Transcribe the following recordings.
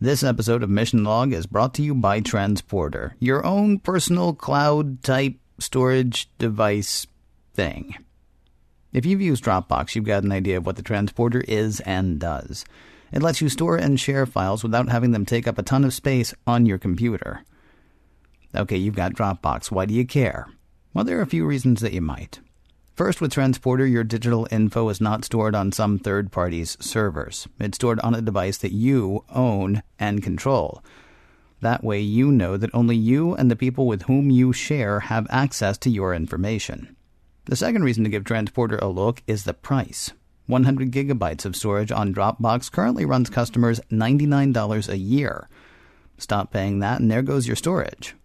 This episode of Mission Log is brought to you by Transporter, your own personal cloud-type storage device thing. If you've used Dropbox, you've got an idea of what the Transporter is and does. It lets you store and share files without having them take up a ton of space on your computer. Okay, you've got Dropbox. Why do you care? Well, there are a few reasons that you might. First, with Transporter, your digital info is not stored on some third party's servers. It's stored on a device that you own and control. That way you know that only you and the people with whom you share have access to your information. The second reason to give Transporter a look is the price. 100 gigabytes of storage on Dropbox currently runs customers $99 a year. Stop paying that and there goes your storage.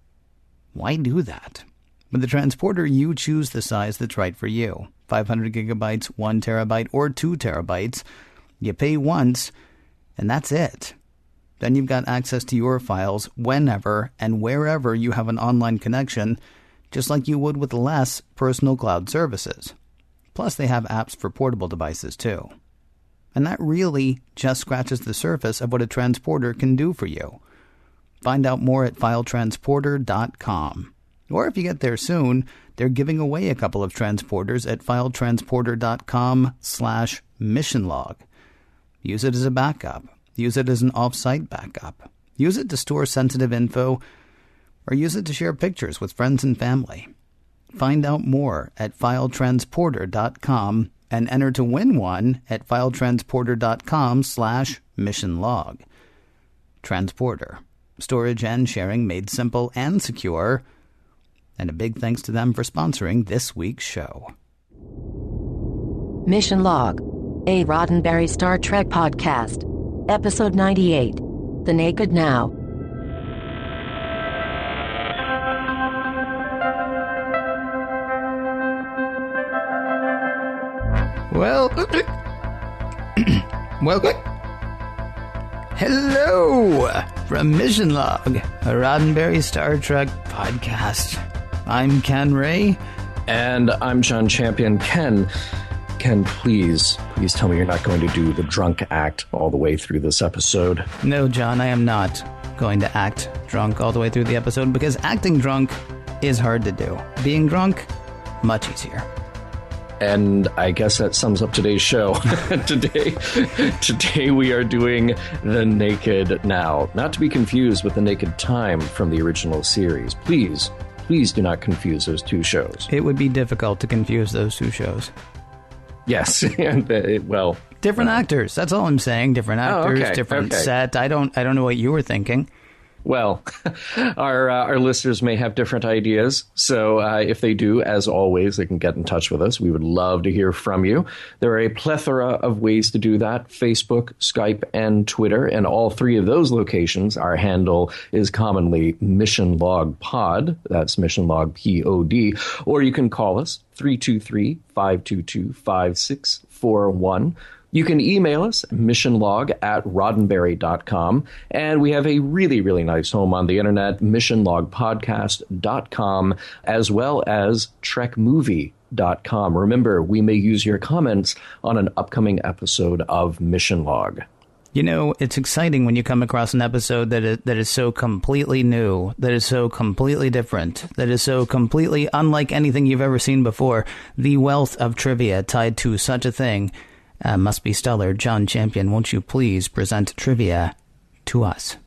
Why do that? With the Transporter, you choose the size that's right for you. 500 gigabytes, 1 terabyte, or 2 terabytes. You pay once, and that's it. Then you've got access to your files whenever and wherever you have an online connection, just like you would with less personal cloud services. Plus, they have apps for portable devices, too. And that really just scratches the surface of what a Transporter can do for you. Find out more at filetransporter.com. Or if you get there soon, they're giving away a couple of Transporters at filetransporter.com/missionlog. Use it as a backup. Use it as an off-site backup. Use it to store sensitive info, or use it to share pictures with friends and family. Find out more at filetransporter.com and enter to win one at filetransporter.com/missionlog. Transporter. Storage and sharing made simple and secure. And a big thanks to them for sponsoring this week's show. Mission Log, a Roddenberry Star Trek podcast. Episode 98, The Naked Now. Welcome. Hello from Mission Log, a Roddenberry Star Trek podcast. I'm Ken Ray. And I'm John Champion. Ken, please tell me you're not going to do the drunk act all the way through this episode. No, John, I am not going to act drunk all the way through the episode because acting drunk is hard to do. Being drunk, much easier. And I guess that sums up today's show. Today we are doing The Naked Now, not to be confused with The Naked Time from the original series. Please do not confuse those two shows. It would be difficult to confuse those two shows. Yes, well, different actors. That's all I'm saying. Different actors, different set. I don't know what you were thinking. Well, our listeners may have different ideas, so if they do, as always, they can get in touch with us. We would love to hear from you. There are a plethora of ways to do that: Facebook, Skype, and Twitter. And all three of those locations, our handle is commonly Mission Log Pod. That's Mission Log POD. Or you can call us 323-522-5641. You can email us, missionlog@roddenberry.com. And we have a really, really nice home on the internet, missionlogpodcast.com, as well as trekmovie.com. Remember, we may use your comments on an upcoming episode of Mission Log. You know, it's exciting when you come across an episode that is so completely new, that is so completely different, that is so completely unlike anything you've ever seen before. The wealth of trivia tied to such a thing must be stellar. John Champion, won't you please present trivia to us?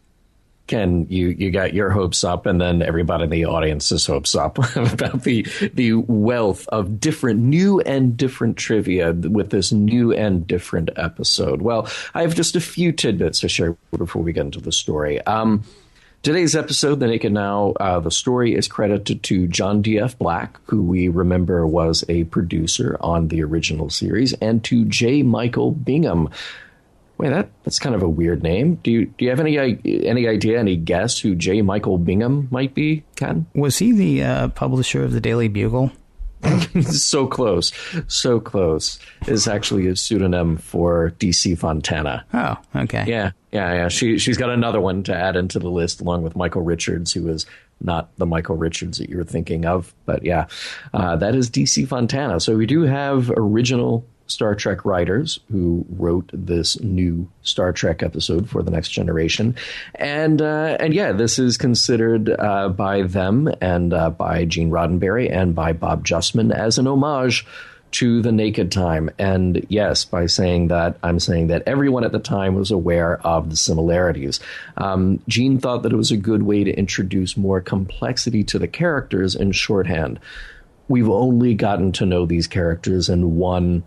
Ken, you got your hopes up, and then everybody in the audience's hopes up about the wealth of new and different trivia with this new and different episode. Well, I have just a few tidbits to share before we get into the story. Today's episode, The Naked Now, the story is credited to John D.F. Black, who we remember was a producer on the original series, and to J. Michael Bingham. Wait, that's kind of a weird name. Do you have any idea, any guess who J. Michael Bingham might be, Ken? Was he the publisher of the Daily Bugle? So close. Is actually a pseudonym for D.C. Fontana. Oh, okay. Yeah. She's got another one to add into the list, along with Michael Richards, who is not the Michael Richards that you were thinking of. But yeah, that is D.C. Fontana. So we do have original Star Trek writers who wrote this new Star Trek episode for The Next Generation. And yeah, this is considered by them and by Gene Roddenberry and by Bob Justman as an homage to The Naked Time. And yes, by saying that, I'm saying that everyone at the time was aware of the similarities. Gene thought that it was a good way to introduce more complexity to the characters in shorthand. We've only gotten to know these characters in one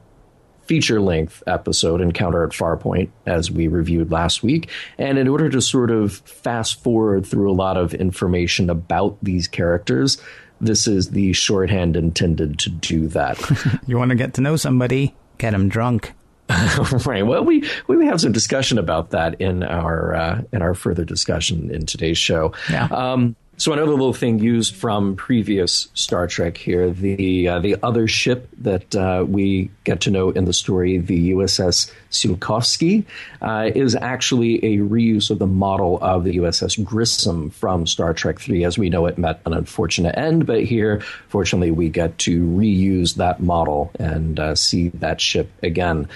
feature-length episode, Encounter at Farpoint, as we reviewed last week. And in order to sort of fast forward through a lot of information about these characters, this is the shorthand intended to do that. You want to get to know somebody, get them drunk. Right. Well, we have some discussion about that in our further discussion in today's show. Yeah. So another little thing used from previous Star Trek here, the other ship that we get to know in the story, the USS Tsiolkovsky, is actually a reuse of the model of the USS Grissom from Star Trek III. As we know, it met an unfortunate end, but here, fortunately, we get to reuse that model and see that ship again.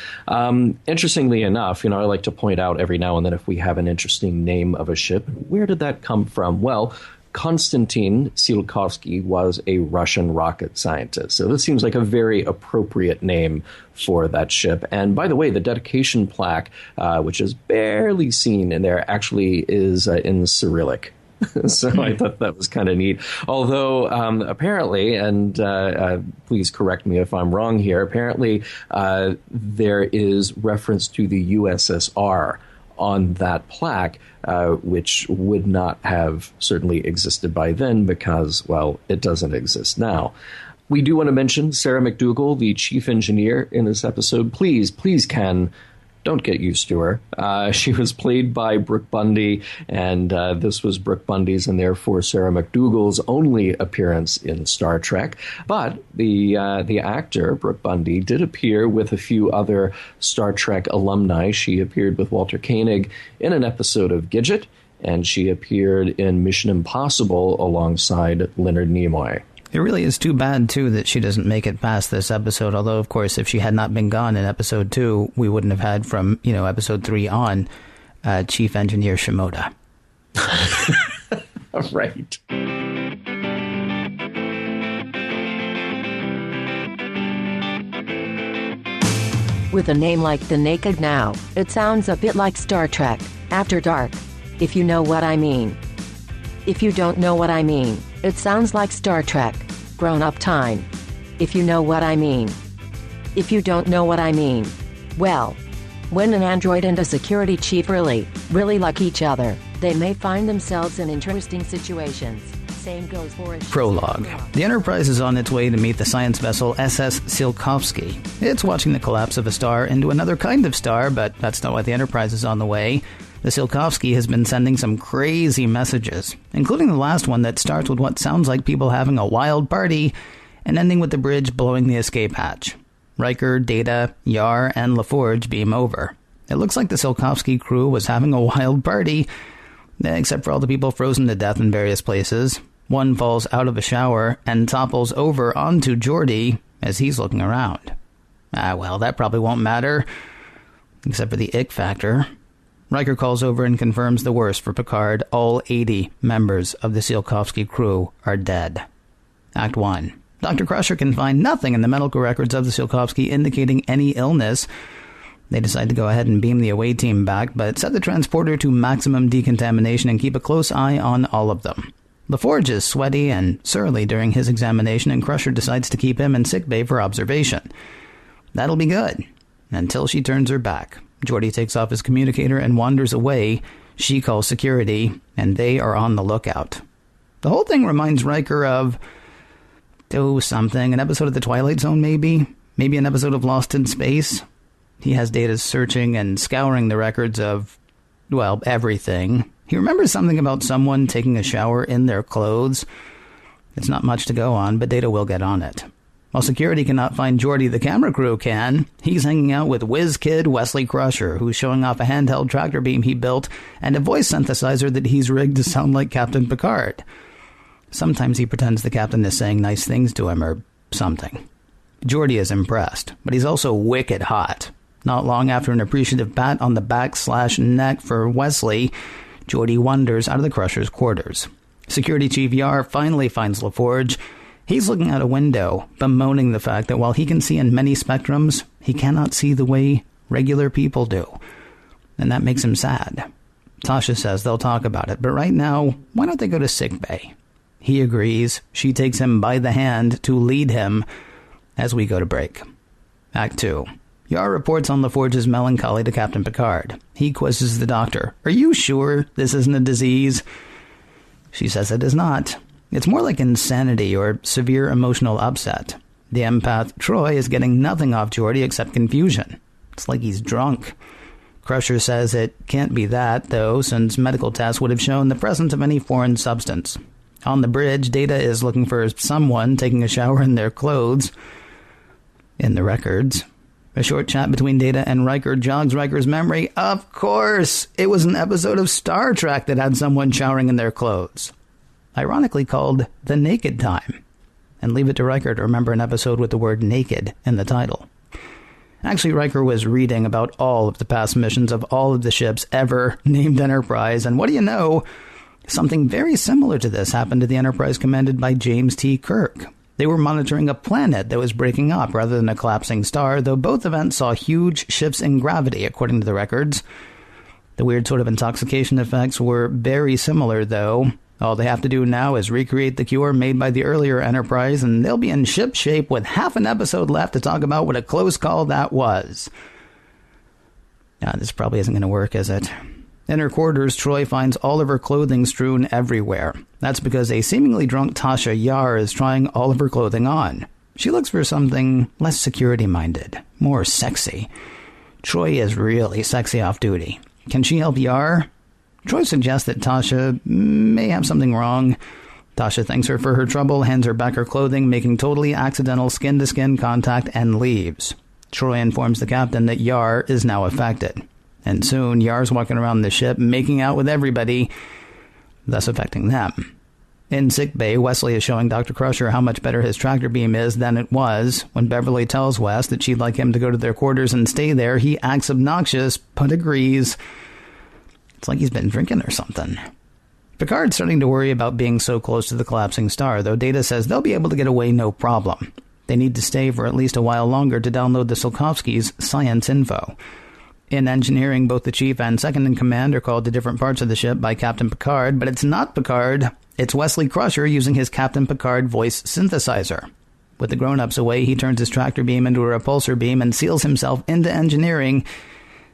Interestingly enough, I like to point out every now and then if we have an interesting name of a ship, where did that come from? Well, Konstantin Tsiolkovsky was a Russian rocket scientist. So this seems like a very appropriate name for that ship. And by the way, the dedication plaque, which is barely seen in there, actually is in Cyrillic. So I thought that was kind of neat. Although apparently, and please correct me if I'm wrong here, apparently there is reference to the USSR on that plaque, which would not have certainly existed by then because, well, it doesn't exist now. We do want to mention Sarah McDougal, the chief engineer in this episode. Please, Ken, don't get used to her. She was played by Brooke Bundy, and this was Brooke Bundy's and therefore Sarah McDougal's only appearance in Star Trek. But the actor, Brooke Bundy, did appear with a few other Star Trek alumni. She appeared with Walter Koenig in an episode of Gidget, and she appeared in Mission Impossible alongside Leonard Nimoy. It really is too bad, too, that she doesn't make it past this episode. Although, of course, if she had not been gone in episode 2, we wouldn't have had from, episode 3 on, Chief Engineer Shimoda. Right. With a name like The Naked Now, it sounds a bit like Star Trek, After Dark. If you know what I mean. If you don't know what I mean, it sounds like Star Trek, Grown Up Time. If you know what I mean. If you don't know what I mean. Well, when an android and a security chief really like each other, they may find themselves in interesting situations. Same goes for a Prologue. The Enterprise is on its way to meet the science vessel SS Tsiolkovsky. It's watching the collapse of a star into another kind of star, but that's not why the Enterprise is on the way. The Tsiolkovsky has been sending some crazy messages, including the last one that starts with what sounds like people having a wild party and ending with the bridge blowing the escape hatch. Riker, Data, Yar, and LaForge beam over. It looks like the Tsiolkovsky crew was having a wild party, except for all the people frozen to death in various places. One falls out of a shower and topples over onto Geordi as he's looking around. Well, that probably won't matter, except for the ick factor. Riker calls over and confirms the worst for Picard. All 80 members of the Tsiolkovsky crew are dead. Act 1. Dr. Crusher can find nothing in the medical records of the Tsiolkovsky indicating any illness. They decide to go ahead and beam the away team back, but set the transporter to maximum decontamination and keep a close eye on all of them. LaForge is sweaty and surly during his examination, and Crusher decides to keep him in sickbay for observation. That'll be good, until she turns her back. Geordi takes off his communicator and wanders away. She calls security, and they are on the lookout. The whole thing reminds Riker of... something. An episode of The Twilight Zone, maybe? Maybe an episode of Lost in Space? He has Data searching and scouring the records of, everything. He remembers something about someone taking a shower in their clothes. It's not much to go on, but Data will get on it. While security cannot find Geordi, the camera crew can. He's hanging out with whiz kid Wesley Crusher, who's showing off a handheld tractor beam he built and a voice synthesizer that he's rigged to sound like Captain Picard. Sometimes he pretends the captain is saying nice things to him or something. Geordi is impressed, but he's also wicked hot. Not long after an appreciative pat on the back/neck for Wesley, Geordi wanders out of the Crusher's quarters. Security Chief Yar finally finds LaForge. He's looking out a window, bemoaning the fact that while he can see in many spectrums, he cannot see the way regular people do. And that makes him sad. Tasha says they'll talk about it, but right now, why don't they go to sickbay? He agrees. She takes him by the hand to lead him as we go to break. Act 2. Yar reports on LaForge's melancholy to Captain Picard. He quizzes the doctor. Are you sure this isn't a disease? She says it is not. It's more like insanity or severe emotional upset. The empath Troy is getting nothing off Geordi except confusion. It's like he's drunk. Crusher says it can't be that, though, since medical tests would have shown the presence of any foreign substance. On the bridge, Data is looking for someone taking a shower in their clothes. In the records, a short chat between Data and Riker jogs Riker's memory. Of course! It was an episode of Star Trek that had someone showering in their clothes. Ironically called The Naked Time. And leave it to Riker to remember an episode with the word naked in the title. Actually, Riker was reading about all of the past missions of all of the ships ever named Enterprise, and what do you know? Something very similar to this happened to the Enterprise commanded by James T. Kirk. They were monitoring a planet that was breaking up rather than a collapsing star, though both events saw huge shifts in gravity, according to the records. The weird sort of intoxication effects were very similar, though. All they have to do now is recreate the cure made by the earlier Enterprise, and they'll be in ship shape with half an episode left to talk about what a close call that was. This probably isn't going to work, is it? In her quarters, Troy finds all of her clothing strewn everywhere. That's because a seemingly drunk Tasha Yar is trying all of her clothing on. She looks for something less security-minded, more sexy. Troy is really sexy off-duty. Can she help Yar? Troy suggests that Tasha may have something wrong. Tasha thanks her for her trouble, hands her back her clothing, making totally accidental skin-to-skin contact, and leaves. Troy informs the captain that Yar is now affected. And soon, Yar's walking around the ship, making out with everybody, thus affecting them. In sickbay, Wesley is showing Dr. Crusher how much better his tractor beam is than it was. When Beverly tells Wes that she'd like him to go to their quarters and stay there, he acts obnoxious, but agrees. It's like he's been drinking or something. Picard's starting to worry about being so close to the collapsing star, though Data says they'll be able to get away no problem. They need to stay for at least a while longer to download the Tsiolkovsky's science info. In engineering, both the chief and second in command are called to different parts of the ship by Captain Picard, but it's not Picard. It's Wesley Crusher using his Captain Picard voice synthesizer. With the grown-ups away, he turns his tractor beam into a repulsor beam and seals himself into engineering.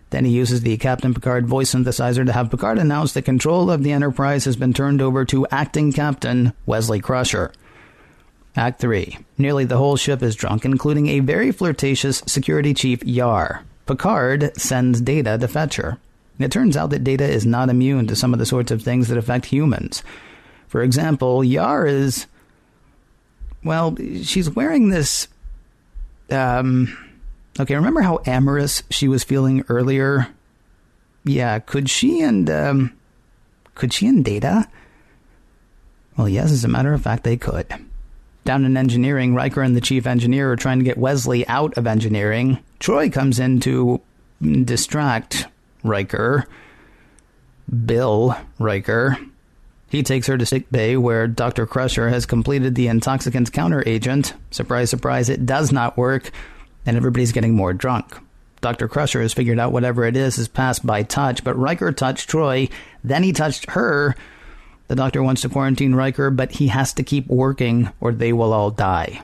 Then he uses the Captain Picard voice synthesizer to have Picard announce that control of the Enterprise has been turned over to acting Captain Wesley Crusher. Act 3. Nearly the whole ship is drunk, including a very flirtatious security chief Yar. Picard sends Data to fetch her. It turns out that Data is not immune to some of the sorts of things that affect humans. For example, Yar is... well, she's wearing this... Okay, remember how amorous she was feeling earlier? Yeah, could she and Data? Well, yes, as a matter of fact, they could. Down in engineering, Riker and the chief engineer are trying to get Wesley out of engineering. Troy comes in to distract Riker. Bill Riker. He takes her to sickbay, where Dr. Crusher has completed the intoxicant's counteragent. Surprise, surprise, it does not work, and everybody's getting more drunk. Dr. Crusher has figured out whatever it is passed by touch, but Riker touched Troy, then he touched her. The doctor wants to quarantine Riker, but he has to keep working or they will all die.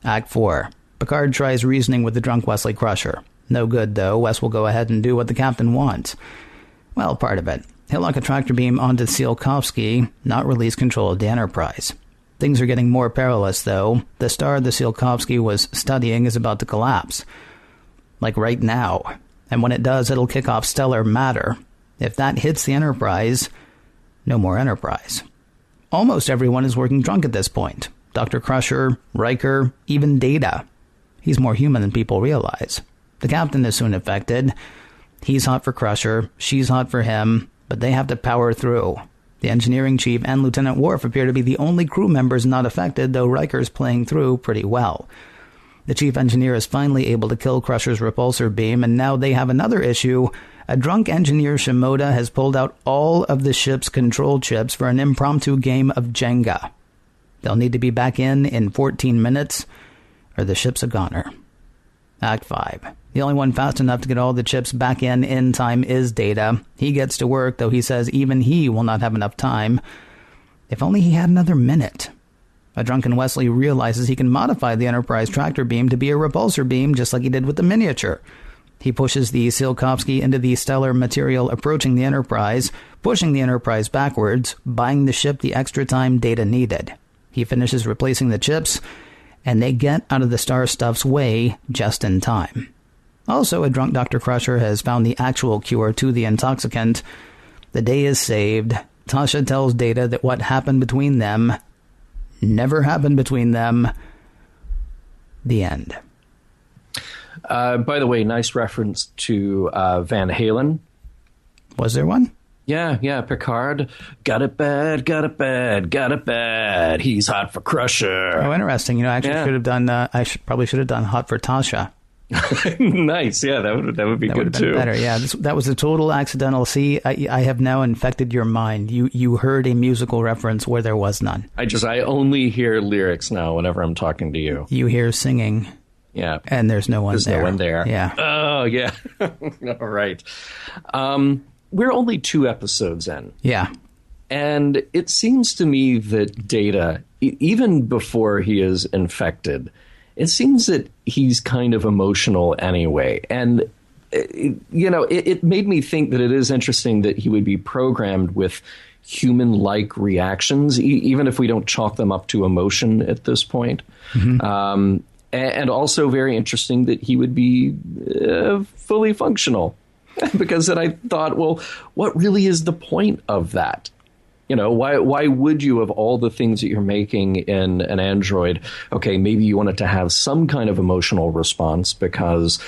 Act 4. Picard tries reasoning with the drunk Wesley Crusher. No good, though. Wes will go ahead and do what the captain wants. Well, part of it. He'll lock a tractor beam onto Tsiolkovsky, not release control of the Enterprise. Things are getting more perilous, though. The star the Tsiolkovsky was studying is about to collapse. Like right now. And when it does, it'll kick off stellar matter. If that hits the Enterprise... no more Enterprise. Almost everyone is working drunk at this point. Dr. Crusher, Riker, even Data. He's more human than people realize. The captain is soon affected. He's hot for Crusher, she's hot for him, but they have to power through. The engineering chief and Lieutenant Worf appear to be the only crew members not affected, though Riker's playing through pretty well. The chief engineer is finally able to kill Crusher's repulsor beam, and now they have another issue. A drunk engineer, Shimoda, has pulled out all of the ship's control chips for an impromptu game of Jenga. They'll need to be back in 14 minutes, or the ship's a goner. Act 5. The only one fast enough to get all the chips back in time is Data. He gets to work, though he says even he will not have enough time. If only he had another minute. A drunken Wesley realizes he can modify the Enterprise tractor beam to be a repulsor beam, just like he did with the miniature. He pushes the Tsiolkovsky into the stellar material approaching the Enterprise, pushing the Enterprise backwards, buying the ship the extra time Data needed. He finishes replacing the chips, and they get out of the Star Stuff's way just in time. Also, a drunk Dr. Crusher has found the actual cure to the intoxicant. The day is saved. Tasha tells Data that what happened between them never happened between them. The end. By the way, nice reference to Van Halen. Was there one? Yeah, Picard. Got it bad, got it bad, got it bad. He's hot for Crusher. Oh, interesting. You know, I actually should have done, probably should have done Hot for Tasha. Nice. Yeah, that would be that good too. Better. Yeah, that was a total accidental. See, I have now infected your mind. You heard a musical reference where there was none. I only hear lyrics now whenever I'm talking to you. You hear singing. Yeah. And there's no one there. There's no one there. Yeah. Oh, yeah. All right. We're only 2 episodes in. Yeah. And it seems to me that Data, even before he is infected, it seems that he's kind of emotional anyway. And, it made me think that it is interesting that he would be programmed with human-like reactions, even if we don't chalk them up to emotion at this point. Mm-hmm. And also very interesting that he would be fully functional. Because then I thought, well, what really is the point of that? Why would you, of all the things that you're making in an android, okay, maybe you want it to have some kind of emotional response because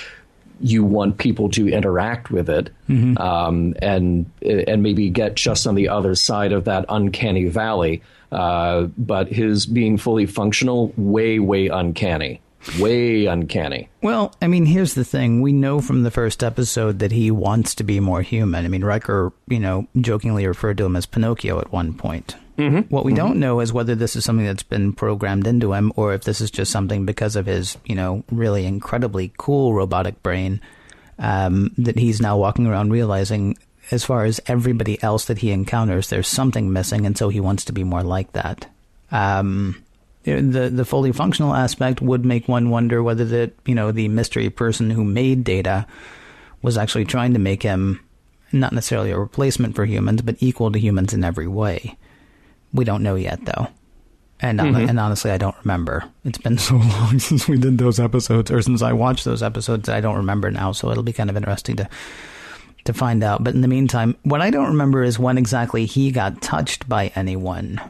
you want people to interact with it, mm-hmm. And maybe get just on the other side of that uncanny valley. But his being fully functional, way uncanny. Way uncanny. Well, I mean, here's the thing. We know from the first episode that he wants to be more human. I mean, Riker, jokingly referred to him as Pinocchio at one point. Mm-hmm. What we mm-hmm. don't know is whether this is something that's been programmed into him or if this is just something because of his, really incredibly cool robotic brain that he's now walking around realizing as far as everybody else that he encounters, there's something missing. And so he wants to be more like that. The fully functional aspect would make one wonder whether the mystery person who made Data was actually trying to make him not necessarily a replacement for humans, but equal to humans in every way. We don't know yet, though. And honestly, I don't remember. It's been so long since we did those episodes, or since I watched those episodes, that I don't remember now. So it'll be kind of interesting to find out. But in the meantime, what I don't remember is when exactly he got touched by anyone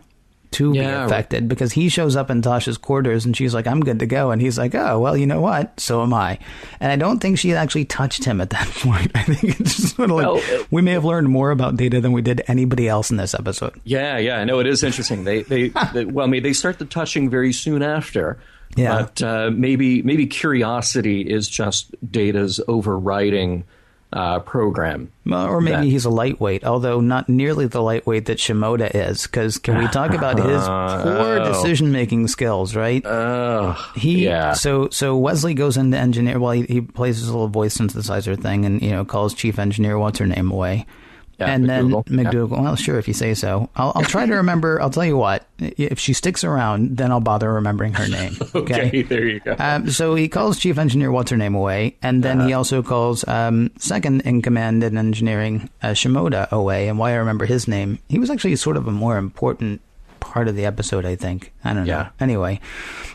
to be affected, because he shows up in Tasha's quarters and she's like, I'm good to go. And he's like, oh, well, you know what? So am I. And I don't think she actually touched him at that point. I think it's just sort of like, we may have learned more about Data than we did anybody else in this episode. Yeah. I know it is interesting. They start the touching very soon after. Yeah. But maybe curiosity is just Data's overriding program. Well, or maybe he's a lightweight, although not nearly the lightweight that Shimoda is, because can we talk about his poor decision-making skills, right? So Wesley goes into engineer, well, he plays his little voice synthesizer thing and, calls Chief Engineer What's-Her-Name away. Yeah, and McDougal. Then McDougal, well, sure, if you say so. I'll try to remember. I'll tell you what. If she sticks around, then I'll bother remembering her name. Okay, there you go. So he calls Chief Engineer What's-Her-Name away, and then he also calls second in command in engineering Shimoda away. And why I remember his name, he was actually sort of a more important part of the episode, I think. I don't know. Anyway,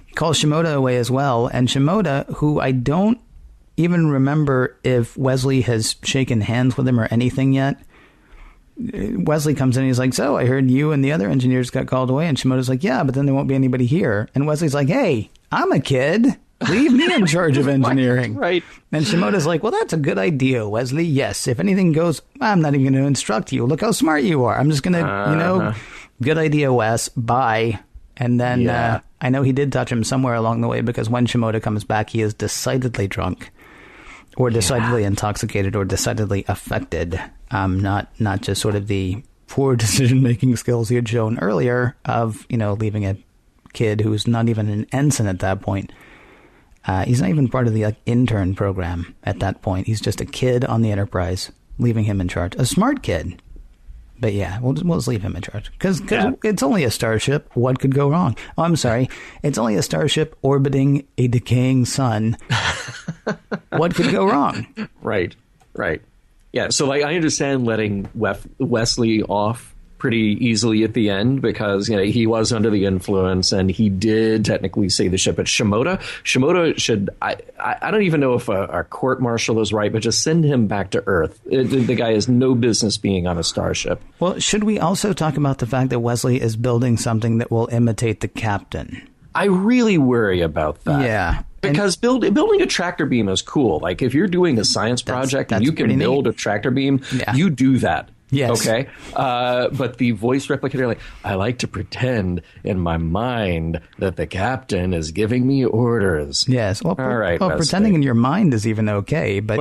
he calls Shimoda away as well, and Shimoda, who I don't even remember if Wesley has shaken hands with him or anything yet. Wesley comes in and he's like, so I heard you and the other engineers got called away. And Shimoda's like, yeah, but then there won't be anybody here. And Wesley's like, hey, I'm a kid. Leave me in charge of engineering. Right. And Shimoda's like, well, that's a good idea, Wesley. Yes. If anything goes, I'm not even going to instruct you. Look how smart you are. I'm just going to, good idea, Wes. Bye. And then I know he did touch him somewhere along the way, because when Shimoda comes back, he is decidedly drunk or decidedly intoxicated or decidedly affected. Not just sort of the poor decision-making skills he had shown earlier of, leaving a kid who's not even an ensign at that point. He's not even part of the intern program at that point. He's just a kid on the Enterprise, leaving him in charge. A smart kid. But yeah, we'll just leave him in charge. Because it's only a starship. What could go wrong? Oh, I'm sorry. It's only a starship orbiting a decaying sun. What could go wrong? Right. Yeah, so I understand letting Wesley off pretty easily at the end, because he was under the influence and he did technically save the ship. But Shimoda should, I don't even know if our court martial is right, but just send him back to Earth. The guy has no business being on a starship. Well, should we also talk about the fact that Wesley is building something that will imitate the captain? I really worry about that. Yeah. Because building a tractor beam is cool. Like, if you're doing a science project and you can build a tractor beam, you do that. Yes. Okay. But the voice replicator, I like to pretend in my mind that the captain is giving me orders. Yes. Well, all right. Well, pretending in your mind is even okay, but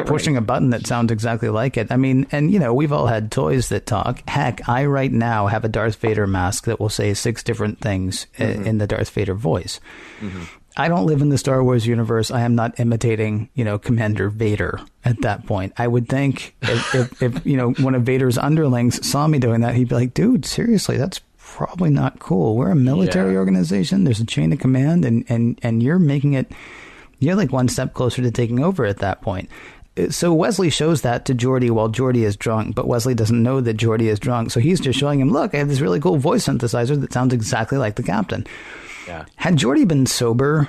pushing a button that sounds exactly like it. I mean, and we've all had toys that talk. Heck, I right now have a Darth Vader mask that will say 6 different things in the Darth Vader voice. Mm-hmm. I don't live in the Star Wars universe. I am not imitating, Commander Vader at that point. I would think if one of Vader's underlings saw me doing that, he'd be like, dude, seriously, that's probably not cool. We're a military organization. There's a chain of command, and you're making it, you're like one step closer to taking over at that point. So Wesley shows that to Geordi while Geordi is drunk, but Wesley doesn't know that Geordi is drunk. So he's just showing him, look, I have this really cool voice synthesizer that sounds exactly like the captain. Yeah. Had Geordi been sober?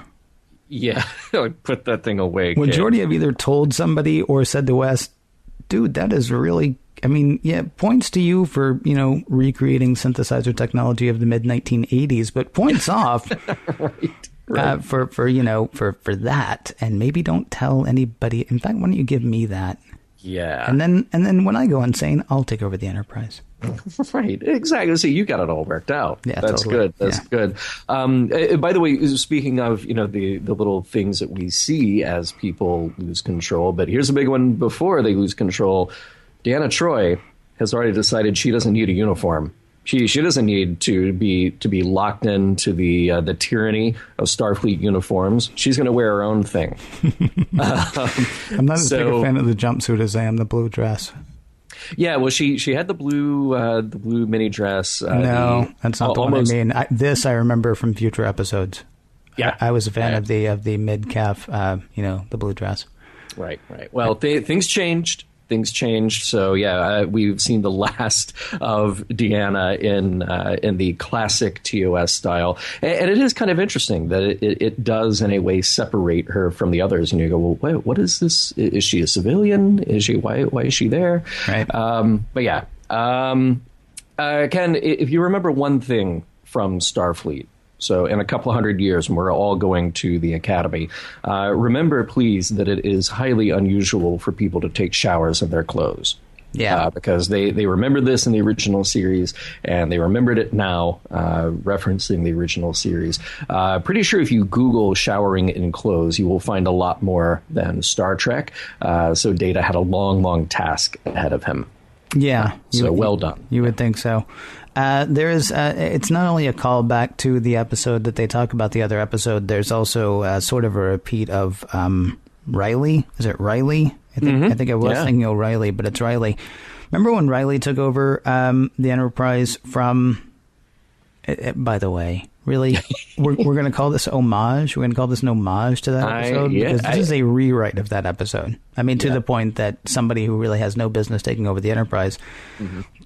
Yeah, put that thing away. Would Geordi have either told somebody or said to Wes, dude, that is really, points to you for, recreating synthesizer technology of the mid-1980s, but points off right. For that. And maybe don't tell anybody. In fact, why don't you give me that? Yeah. And then when I go insane, I'll take over the Enterprise. Right, exactly. See, you got it all worked out. Yeah, that's totally. Good. That's good. By the way, speaking of the little things that we see as people lose control, but here's a big one before they lose control. Deanna Troi has already decided she doesn't need a uniform. She doesn't need to be locked into the tyranny of Starfleet uniforms. She's going to wear her own thing. I'm not as big a fan of the jumpsuit as I am the blue dress. Yeah, well, she had the blue mini dress. No, that's not the one I mean. I remember from future episodes. Yeah, I was a fan of the mid calf, the blue dress. Right. Well, things changed. So yeah, we've seen the last of Deanna in the classic TOS style, and it is kind of interesting that it does in a way separate her from the others. And you go, well, wait, what is this? Is she a civilian? Is she why is she there? Right. But yeah, Ken, if you remember one thing from Starfleet. So in a couple of 100 years, when we're all going to the academy, remember, please, that it is highly unusual for people to take showers in their clothes. Yeah. Because they remember this in the original series, and they remembered it now, referencing the original series. Pretty sure if you Google showering in clothes, you will find a lot more than Star Trek. So Data had a long task ahead of him. Yeah. Well done. You would think so. There is. It's not only a callback to the episode that they talk about the other episode. There's also sort of a repeat of Riley. Is it Riley? I think I was thinking O'Reilly, but it's Riley. Remember when Riley took over the Enterprise from? By the way, really, we're going to call this homage. We're going to call this an homage to that episode because this is a rewrite of that episode. I mean, to the point that somebody who really has no business taking over the Enterprise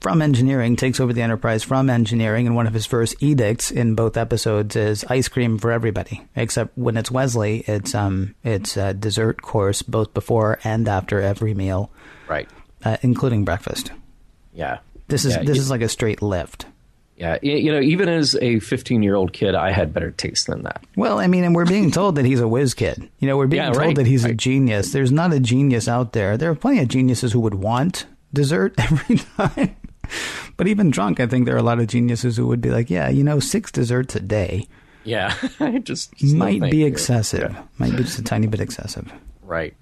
from engineering takes over the Enterprise from engineering, and one of his first edicts in both episodes is ice cream for everybody. Except when it's Wesley, it's a dessert course both before and after every meal, right, including breakfast. Yeah, this is like a straight lift. Yeah, even as a 15-year-old kid, I had better taste than that. Well, I mean, and we're being told that he's a whiz kid. We're being told that he's a genius. There's not a genius out there. There are plenty of geniuses who would want dessert every time. But even drunk, I think there are a lot of geniuses who would be like, yeah, 6 desserts a day. Yeah. just might be excessive. Yeah. Might be just a tiny bit excessive. Right.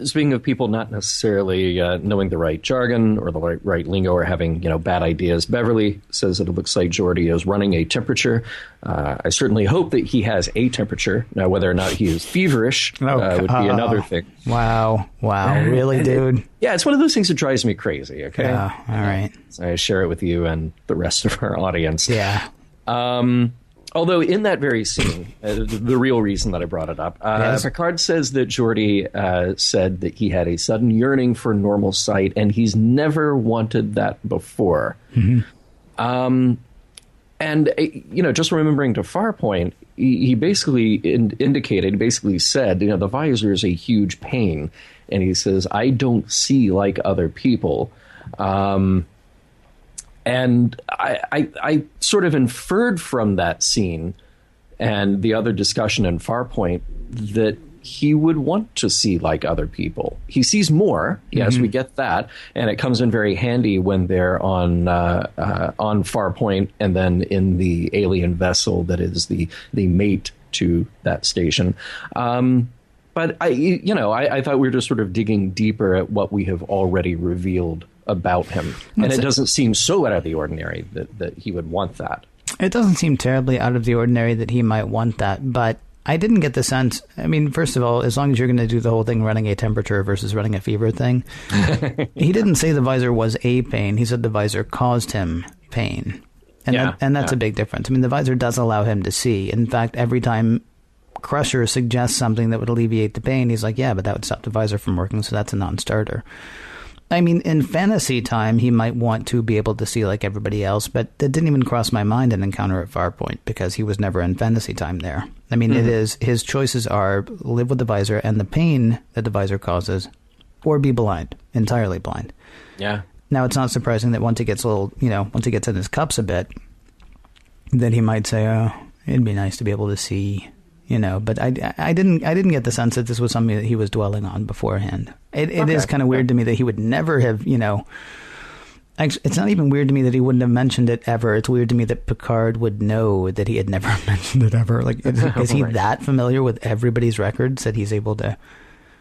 Speaking of people not necessarily knowing the right jargon or the right lingo or having, bad ideas, Beverly says that it looks like Geordi is running a temperature. I certainly hope that he has a temperature. Now, whether or not he is feverish would be another thing. Wow. Really, dude? It's one of those things that drives me crazy, okay? Yeah, all right. So I share it with you and the rest of our audience. Yeah. Although in that very scene, the real reason that I brought it up, yes. Picard says that Geordi said that he had a sudden yearning for normal sight, and he's never wanted that before. Mm-hmm. And, just remembering to Farpoint, he basically basically said, the visor is a huge pain. And he says, I don't see like other people. And I sort of inferred from that scene and the other discussion in Farpoint that he would want to see like other people. He sees more. Yes, we get that. And it comes in very handy when they're on Farpoint and then in the alien vessel that is the mate to that station. But I thought we were just sort of digging deeper at what we have already revealed about him. And it doesn't seem so out of the ordinary that he would want that. It doesn't seem terribly out of the ordinary that he might want that, but I didn't get the sense. I mean, first of all, as long as you're going to do the whole thing running a temperature versus running a fever thing, he didn't say the visor was a pain. He said the visor caused him pain. And that's a big difference. I mean, the visor does allow him to see. In fact, every time Crusher suggests something that would alleviate the pain, he's like, yeah, but that would stop the visor from working, so that's a non-starter. I mean, in fantasy time, he might want to be able to see like everybody else, but that didn't even cross my mind in Encounter at Farpoint because he was never in fantasy time there. I mean, it is, his choices are live with the visor and the pain that the visor causes, or be blind, entirely blind. Yeah. Now, it's not surprising that once he gets once he gets in his cups a bit, that he might say, oh, it'd be nice to be able to see, but I didn't get the sense that this was something that he was dwelling on beforehand. It is kind of weird to me that he would never have, actually, it's not even weird to me that he wouldn't have mentioned it ever. It's weird to me that Picard would know that he had never mentioned it ever. Like, is he that familiar with everybody's records that he's able to...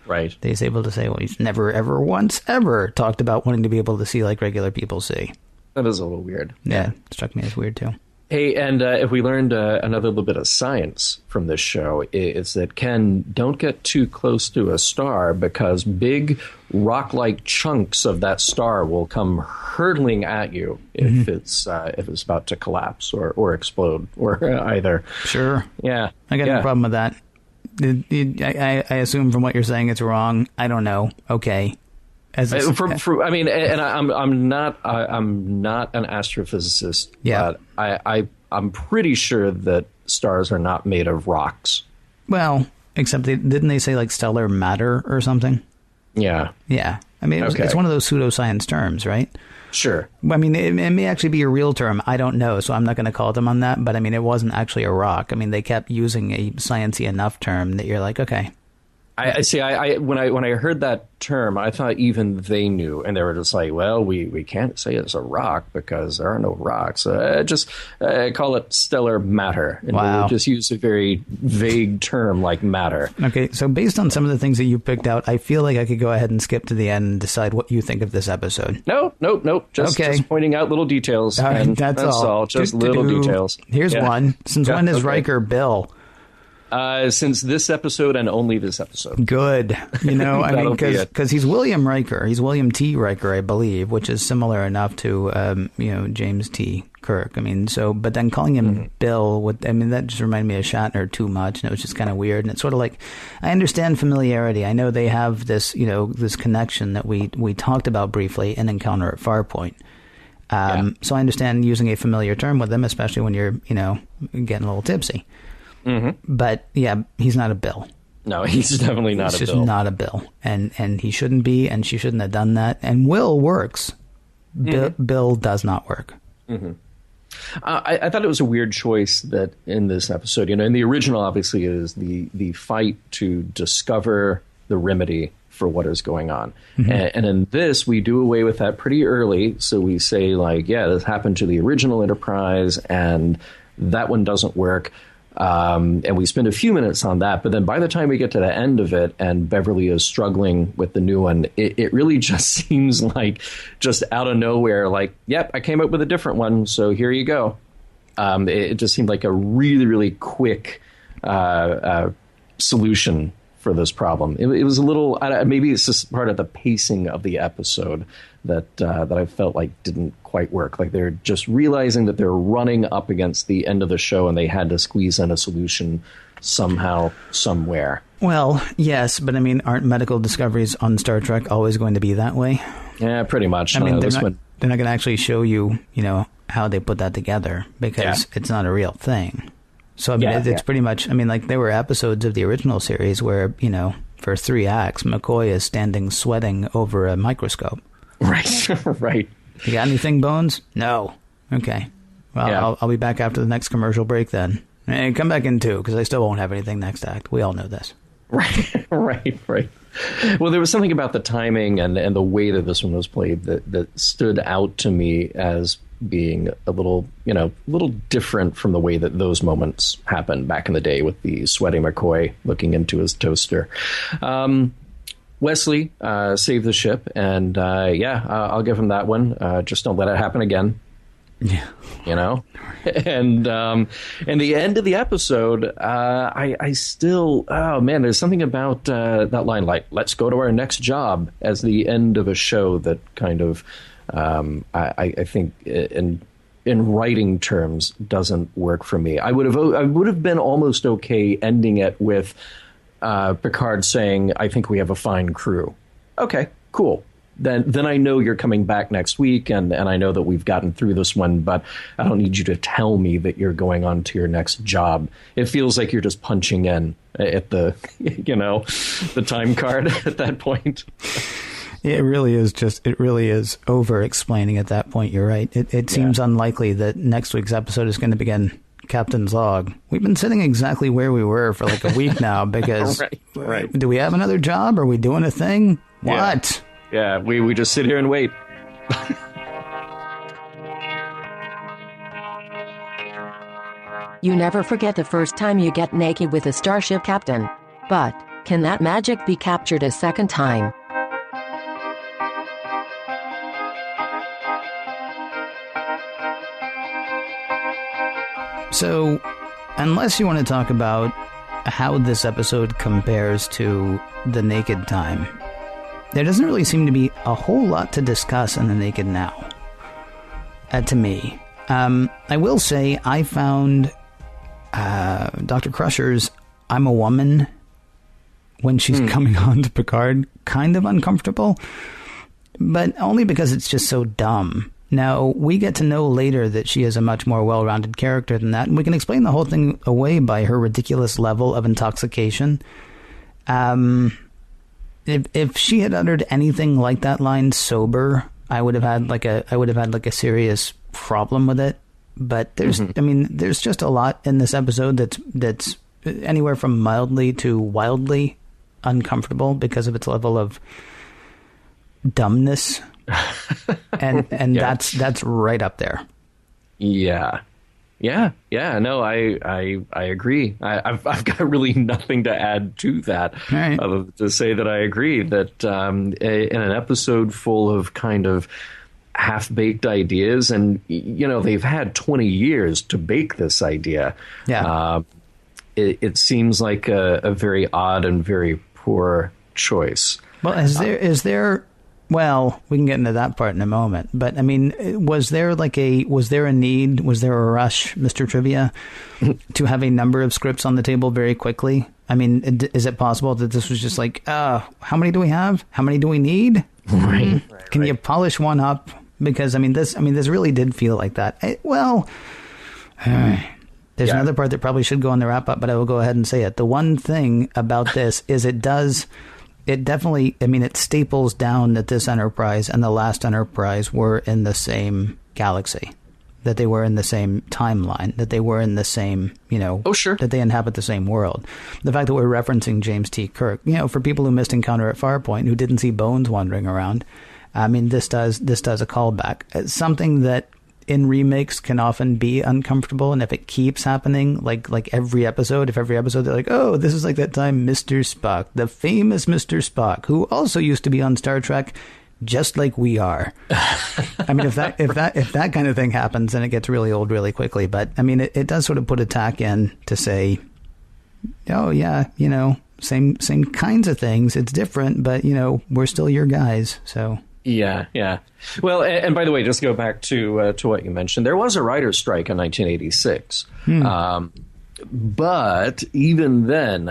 Right. That he's able to say, well, he's never, ever, once, ever talked about wanting to be able to see like regular people see. That is a little weird. Yeah, it struck me as weird, too. Hey, and if we learned another little bit of science from this show, it's that, Ken, don't get too close to a star because big rock-like chunks of that star will come hurtling at you if it's about to collapse or explode or either. Sure. Yeah. I got no problem with that. I assume from what you're saying it's wrong. I don't know. Okay. I'm not an astrophysicist. Yeah. But I'm pretty sure that stars are not made of rocks. Well, except didn't they say like stellar matter or something? Yeah. Yeah. I mean, it's one of those pseudoscience terms, right? Sure. I mean, it may actually be a real term. I don't know, so I'm not going to call them on that. But I mean, it wasn't actually a rock. I mean, they kept using a sciencey enough term that you're like, okay. I see. When I heard that term, I thought even they knew, and they were just like, "Well, we can't say it's a rock because there are no rocks. Just call it stellar matter." And wow. we'll just use a very vague term like matter. Okay, so based on some of the things that you picked out, I feel like I could go ahead and skip to the end and decide what you think of this episode. Nope. Just pointing out little details. All right, that's all. Just little details. Here's one. Since when is Riker Bill? Since this episode and only this episode. Good. I mean, because he's William Riker. He's William T. Riker, I believe, which is similar enough to, James T. Kirk. I mean, but then calling him Bill, that just reminded me of Shatner too much. And it was just kind of weird. And it's sort of like, I understand familiarity. I know they have this, this connection that we talked about briefly in Encounter at Farpoint. So I understand using a familiar term with them, especially when you're, getting a little tipsy. Mm-hmm. But yeah, he's not a Bill. No, he's definitely not a Bill. He's just not a Bill, and he shouldn't be, and she shouldn't have done that. And Will works. Bill does not work. Mm-hmm. I thought it was a weird choice that in this episode, in the original, obviously, is the fight to discover the remedy for what is going on. And in this, we do away with that pretty early. So we say, like, yeah, this happened to the original Enterprise, and that one doesn't work. And we spend a few minutes on that. But then by the time we get to the end of it and Beverly is struggling with the new one, it really just seems like just out of nowhere, like, yep, I came up with a different one, so here you go. It just seemed like a really, really quick solution for this problem. It was a little, maybe it's just part of the pacing of the episode that I felt like didn't quite work. Like they're just realizing that they're running up against the end of the show and they had to squeeze in a solution somehow, somewhere. Well, yes, but I mean, aren't medical discoveries on Star Trek always going to be that way? Yeah, pretty much. I mean, they're not going to actually show you, how they put that together because it's not a real thing. So, I mean, it's pretty much, I mean, like there were episodes of the original series where, for 3 acts, McCoy is standing sweating over a microscope. Right, right. You got anything, Bones? No. Okay. Well, I'll be back after the next commercial break then. And come back in too, because I still won't have anything next act. We all know this. Right, right. Well, there was something about the timing and the way that this one was played that stood out to me as being a little different from the way that those moments happened back in the day with the sweaty McCoy looking into his toaster. Wesley saved the ship, and I'll give him that one. Just don't let it happen again. Yeah, and the end of the episode, I still, there's something about that line, like, let's go to our next job, as the end of a show that kind of, I think in writing terms doesn't work for me. I would have been almost okay ending it with Picard saying, I think we have a fine crew. Okay, cool. Then I know you're coming back next week, and I know that we've gotten through this one, but I don't need you to tell me that you're going on to your next job. It feels like you're just punching in at the, the time card at that point. It really is over-explaining at that point. You're right. It seems unlikely that next week's episode is going to begin Captain's log. We've been sitting exactly where we were for like a week now because right. Do we have another job? Are we doing a thing? What? Yeah, we just sit here and wait. You never forget the first time you get naked with a starship captain. But can that magic be captured a second time? So, unless you want to talk about how this episode compares to The Naked Time, there doesn't really seem to be a whole lot to discuss in The Naked Now, to me. I will say I found Dr. Crusher's I'm a Woman, when she's coming on to Picard, kind of uncomfortable, but only because it's just so dumb. Now, we get to know later that she is a much more well-rounded character than that, and we can explain the whole thing away by her ridiculous level of intoxication. If she had uttered anything like that line sober, I would have had like a serious problem with it. But there's just a lot in this episode that's anywhere from mildly to wildly uncomfortable because of its level of dumbness, and that's right up there. Yeah. No, I agree. I've got really nothing to add to that, right, other than to say that I agree that in an episode full of kind of half-baked ideas, and they've had 20 years to bake this idea. Yeah, it seems like a very odd and very poor choice. Well, is there? Well, we can get into that part in a moment. But I mean, was there a need? Was there a rush, Mr. Trivia, to have a number of scripts on the table very quickly? I mean, is it possible that this was just like, how many do we have? How many do we need? Right. Can you polish one up? Because this really did feel like that. There's another part that probably should go on the wrap up, but I will go ahead and say it. The one thing about this is it definitely, it staples down that this Enterprise and the last Enterprise were in the same galaxy. that they were in the same timeline, that they were in the same, Oh, sure. that they inhabit the same world. The fact that we're referencing James T. Kirk, for people who missed Encounter at Farpoint, who didn't see Bones wandering around, I mean, this does a callback. It's something that in remakes can often be uncomfortable, and if it keeps happening, like every episode, they're like, oh, this is like that time Mr. Spock, the famous Mr. Spock, who also used to be on Star Trek, just like we are. I mean, if that kind of thing happens, then it gets really old really quickly. But I mean, it does sort of put a tack in to say, oh yeah, same kinds of things. It's different, but we're still your guys. So yeah. Well, and by the way, just to go back to what you mentioned, there was a writer's strike in 1986. But even then,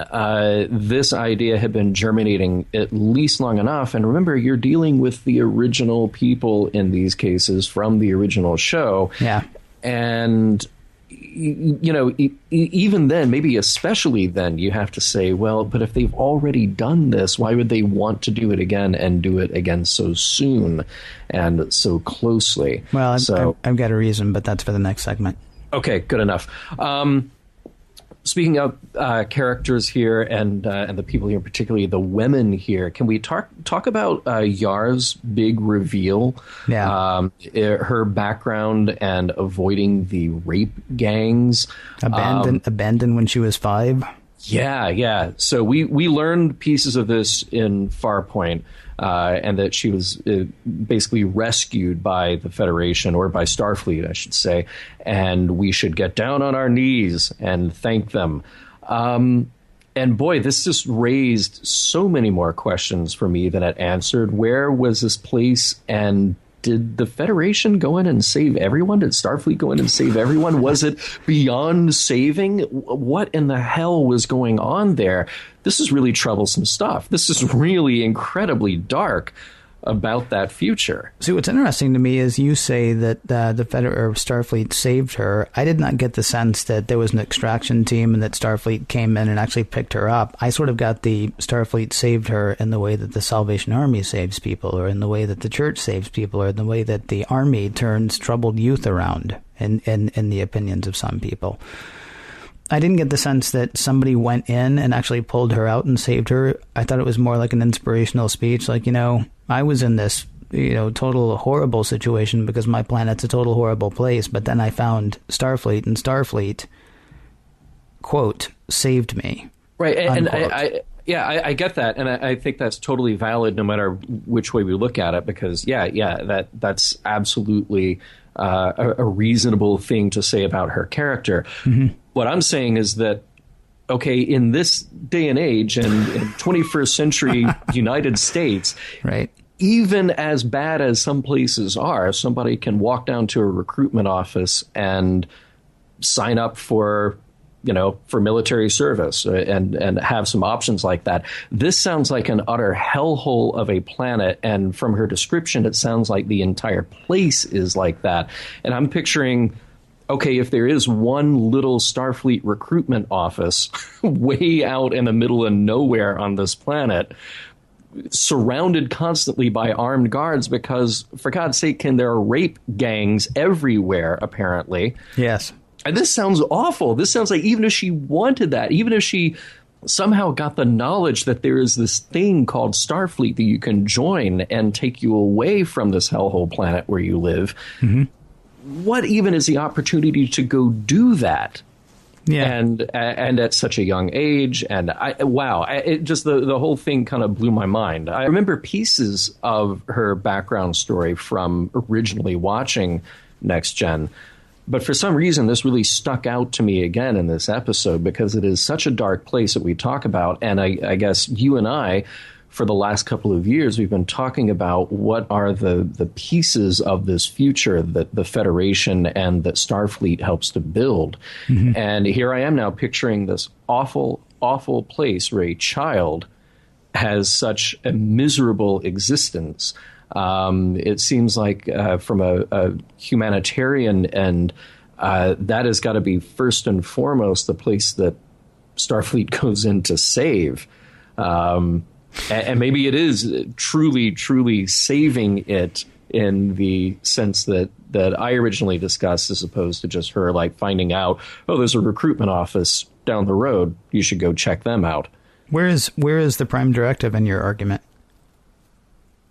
this idea had been germinating at least long enough. And remember, you're dealing with the original people in these cases from the original show. Yeah. And, even then, maybe especially then, you have to say, well, but if they've already done this, why would they want to do it again and do it again so soon and so closely? Well, I've got a reason, but that's for the next segment. Okay, good enough. Speaking of characters here and the people here, particularly the women here, can we talk about Yar's big reveal? Yeah. Her background and avoiding the rape gangs. Abandoned when she was 5. Yeah. So we learned pieces of this in Farpoint, and that she was basically rescued by the Federation, or by Starfleet, I should say, and we should get down on our knees and thank them. And boy, this just raised so many more questions for me than it answered. Where was this place, and did the Federation go in and save everyone? Did Starfleet go in and save everyone? Was it beyond saving? What in the hell was going on there? This is really troublesome stuff. This is really incredibly dark about that future. See, what's interesting to me is you say that the Starfleet saved her. I did not get the sense that there was an extraction team and that Starfleet came in and actually picked her up. I sort of got the Starfleet saved her in the way that the Salvation Army saves people, or in the way that the church saves people, or in the way that the army turns troubled youth around, in the opinions of some people. I didn't get the sense that somebody went in and actually pulled her out and saved her. I thought it was more like an inspirational speech, like, I was in this, total horrible situation because my planet's a total horrible place, but then I found Starfleet, and Starfleet, quote, saved me. Right, and I get that, and I think that's totally valid no matter which way we look at it, because, that's absolutely a reasonable thing to say about her character. Mm-hmm. What I'm saying is that, okay, in this day and age, and in 21st century United States, right, even as bad as some places are, somebody can walk down to a recruitment office and sign up for military service and have some options like that. This sounds like an utter hellhole of a planet, and from her description, it sounds like the entire place is like that. And I'm picturing, okay, if there is one little Starfleet recruitment office way out in the middle of nowhere on this planet, surrounded constantly by armed guards, because, for God's sake, there are rape gangs everywhere, apparently. Yes. And this sounds awful. This sounds like, even if she wanted that, even if she somehow got the knowledge that there is this thing called Starfleet that you can join and take you away from this hellhole planet where you live, mm-hmm. What even is the opportunity to go do that? Yeah. And at such a young age. And the whole thing kind of blew my mind. I remember pieces of her background story from originally watching Next Gen. But for some reason, this really stuck out to me again in this episode, because it is such a dark place that we talk about. And I guess you and I, for the last couple of years, we've been talking about what are the pieces of this future that the Federation and that Starfleet helps to build. Mm-hmm. And here I am now picturing this awful, awful place where a child has such a miserable existence. It seems like from a humanitarian end, that has got to be first and foremost the place that Starfleet goes in to save. And maybe it is truly, truly saving it in the sense that I originally discussed, as opposed to just her like finding out, oh, there's a recruitment office down the road, you should go check them out. Where is the prime directive in your argument?